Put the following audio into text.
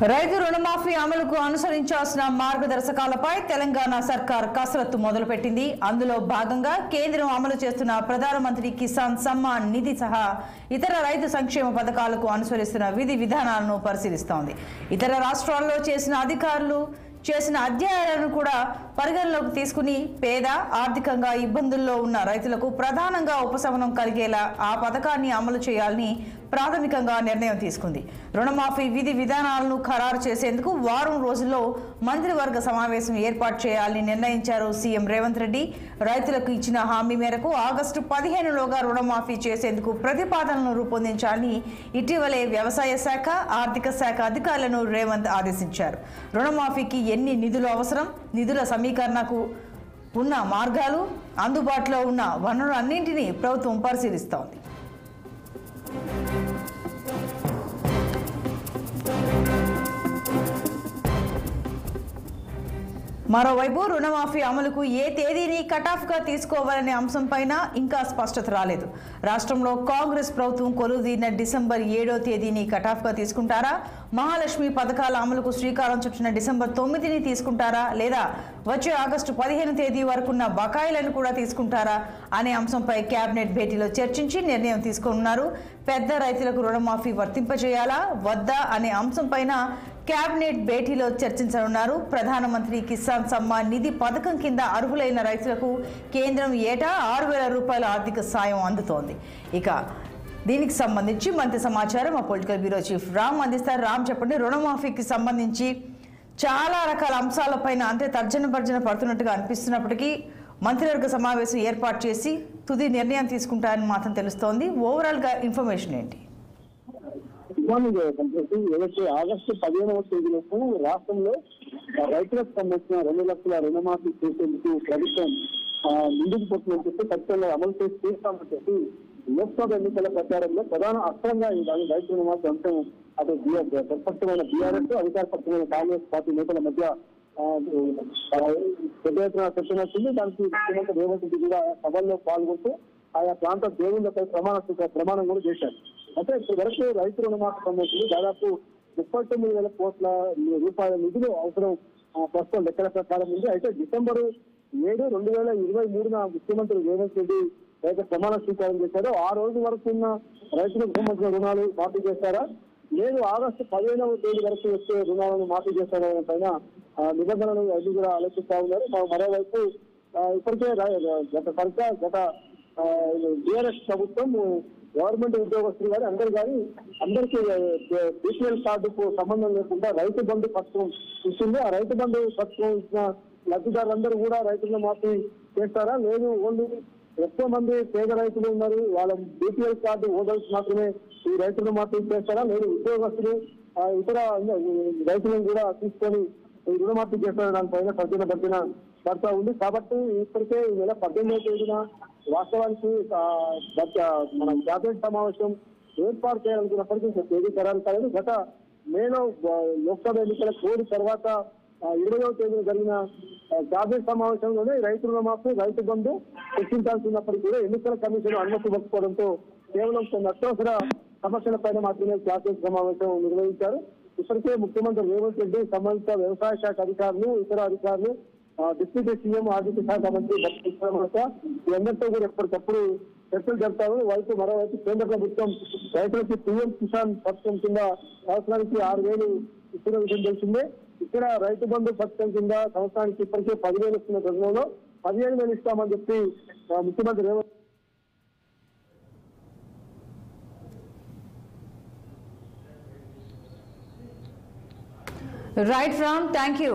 రైతు రుణమాఫీ అమలుకు అనుసరించాల్సిన మార్గదర్శకాలపై తెలంగాణ సర్కార్ కసరత్తు మొదలుపెట్టింది. అందులో భాగంగా కేంద్రం అమలు చేస్తున్న ప్రధానమంత్రి కిసాన్ సమ్మాన్ నిధి సహా ఇతర రైతు సంక్షేమ పథకాలకు అనుసరిస్తున్న విధి విధానాలను పరిశీలిస్తోంది. ఇతర రాష్ట్రాల్లో చేసిన అధ్యయనాలను కూడా పరిగణలోకి తీసుకుని పేద ఆర్థికంగా ఇబ్బందుల్లో ఉన్న రైతులకు ప్రధానంగా ఉపశమనం కలిగేలా ఆ పథకాన్ని అమలు చేయాలని ప్రాథమికంగా నిర్ణయం తీసుకుంది. రుణమాఫీ విధి విధానాలను ఖరారు చేసేందుకు వారం రోజుల్లో మంత్రివర్గ సమావేశం ఏర్పాటు చేయాలని నిర్ణయించారు సీఎం రేవంత్ రెడ్డి. రైతులకు ఇచ్చిన హామీ మేరకు ఆగస్టు 15లోగా రుణమాఫీ చేసేందుకు ప్రతిపాదనలు రూపొందించాలని ఇటీవలే వ్యవసాయ శాఖ, ఆర్థిక శాఖ అధికారులను రేవంత్ ఆదేశించారు. రుణమాఫీకి ఎన్ని నిధులు అవసరం, నిధుల సమీకరణకు ఉన్న మార్గాలు, అందుబాటులో ఉన్న వనరులన్నింటినీ ప్రభుత్వం పరిశీలిస్తోంది. మరోవైపు రుణమాఫీ అమలుకు ఏ తేదీని కటాఫ్గా తీసుకోవాలనే అంశంపైన ఇంకా స్పష్టత రాలేదు. రాష్ట్రంలో కాంగ్రెస్ ప్రభుత్వం కొలువుదీరిన డిసెంబర్ 7వ తేదీని కటాఫ్గా తీసుకుంటారా, మహాలక్ష్మి పథకాల అమలుకు శ్రీకారం చుట్టిన డిసెంబర్ 9ని తీసుకుంటారా, లేదా వచ్చే ఆగస్టు 15 తేదీ వరకున్న బకాయిలను కూడా తీసుకుంటారా అనే అంశంపై కేబినెట్ భేటీలో చర్చించి నిర్ణయం తీసుకోనున్నారు. పెద్ద రైతులకు రుణమాఫీ వర్తింపజేయాలా వద్దా అనే అంశంపైన కేబినెట్ భేటీలో చర్చించనున్నారు. ప్రధానమంత్రి కిసాన్ సమ్మాన్ నిధి పథకం కింద అర్హులైన రైతులకు కేంద్రం ఏటా 6,000 రూపాయల ఆర్థిక సాయం అందుతోంది. ఇక దీనికి సంబంధించి మంత్రి సమాచారం మా పొలిటికల్ బ్యూరో చీఫ్ రామ్ అందిస్తారు. రామ్, చెప్పండి. రుణమాఫీకి సంబంధించి చాలా రకాల అంశాలపైన తర్జన భర్జన పడుతున్నట్టుగా అనిపిస్తున్నప్పటికీ మంత్రివర్గ సమావేశం ఏర్పాటు చేసి తుది నిర్ణయం తీసుకుంటారని మాత్రం తెలుస్తోంది. ఓవరాల్ గా ఇన్ఫర్మేషన్ ఏంటి? ఏదైతే ఆగస్టు 15వ తేదీలకు రాష్ట్రంలో రైతులకు సంబంధించిన 2 లక్షల రుణమాఫీ చేసేందుకు ప్రభుత్వం ముందుకు పోతుందని చెప్పి ఖచ్చితంగా అమలు చేస్తామని చెప్పి లోక్సభ ఎన్నికల ప్రచారంలో ప్రధాన అస్త్రంగా ఈ రైతు రుణమాఫీ అంశం అటు ప్రతిపక్షమైన బీఆర్ఎస్, అధికారపక్షమైన కాంగ్రెస్ పార్టీ నేతల మధ్య పెద్ద ఎత్తున చర్చ వచ్చింది. దానికి ముఖ్యమంత్రి రేవంత్ రెడ్డి కూడా సభల్లో పాల్గొంటూ ఆయా ప్రాంత దేవుళ్లపై ప్రమాణం కూడా చేశారు. అంటే ఇప్పటి వరకు రైతు రుణమాఫీ సంబంధించి దాదాపు 39,000 కోట్ల రూపాయల నిధులు అవసరం ప్రస్తుతం లెక్కల ప్రకారం ఉంది. అయితే డిసెంబర్ 7, 2023 ముఖ్యమంత్రి రేవంత్ రెడ్డి రైతు ప్రమాణ స్వీకారం చేశారు. ఆ రోజు వరకు ఉన్న రైతులకు సంబంధించిన రుణాలు మాఫీ చేస్తారా, లేదు ఆగస్టు 15వ తేదీ వరకు వచ్చే రుణాలను మాఫీ చేస్తారా పైన నిబంధనలు అన్ని కూడా ఆలోచిస్తా ఉన్నారు. మరోవైపు ఇప్పటికే గత టీఆర్ఎస్ ప్రభుత్వం గవర్నమెంట్ ఉద్యోగస్తులు కానీ అందరికీ బీపీఎల్ కార్డుకు సంబంధం లేకుండా రైతు బంధు పథకం ఇస్తుంది. ఆ రైతు బంధు పథకం ఇచ్చిన లబ్ధిదారులందరూ కూడా రైతులను మాఫీ చేస్తారా, లేదు ఓన్లీ ఎక్కువ మంది పేద రైతులు ఉన్నారు, వాళ్ళ బీపీఎల్ కార్డు హోల్డర్స్ మాత్రమే ఈ రైతులను మాఫీ చేస్తారా, లేదు ఉద్యోగస్తులు ఇతర రైతులను కూడా తీసుకొని ఈ రుణమాఫీ చేస్తారా దానిపైన ప్రజల పడతా ఉంది. కాబట్టి ఇప్పటికే ఈ నెల 18వ తేదీన వాస్తవానికి మన క్యాబినెట్ సమావేశం ఏర్పాటు చేయాలనుకున్నప్పటికీ తేదీ ఖరారు కాలేదు. గత మేలో లోక్సభ ఎన్నికల కోడ్ తర్వాత 20వ తేదీన జరిగిన క్యాబినెట్ సమావేశంలోనే రైతు రుణమాఫీ, రైతు బంధు చర్చించాల్సినప్పటికీ కూడా ఎన్నికల కమిషన్ అనుమతి ఇవ్వకపోవడంతో కేవలం కొన్ని అత్యవసర సమస్యలపైన మాత్రమే క్యాబినెట్ సమావేశం నిర్వహించారు. ఇప్పటికే ముఖ్యమంత్రి రేవంత్ రెడ్డి, సంబంధిత వ్యవసాయ శాఖ అధికారులు, ఇతర అధికారులు, డిప్యూటీ సీఎం, ఆర్థిక శాఖ మంత్రి వీరందరితో కూడా ఎప్పటికప్పుడు చర్చలు జరుపుతారు. మరోవైపు కేంద్ర ప్రభుత్వం రైతులకి పీఎం కిసాన్ పథకం కింద సంవత్సరానికి 6,000 ఇచ్చిన విషయం తెలిసిందే. ఇక్కడ రైతు బంధు పథకం కింద సంవత్సరానికి ఇప్పటికే 10,000 ఇస్తున్న తరుణంలో 15,000 ఇస్తామని చెప్పి ముఖ్యమంత్రి Revanth right Ram, thank you.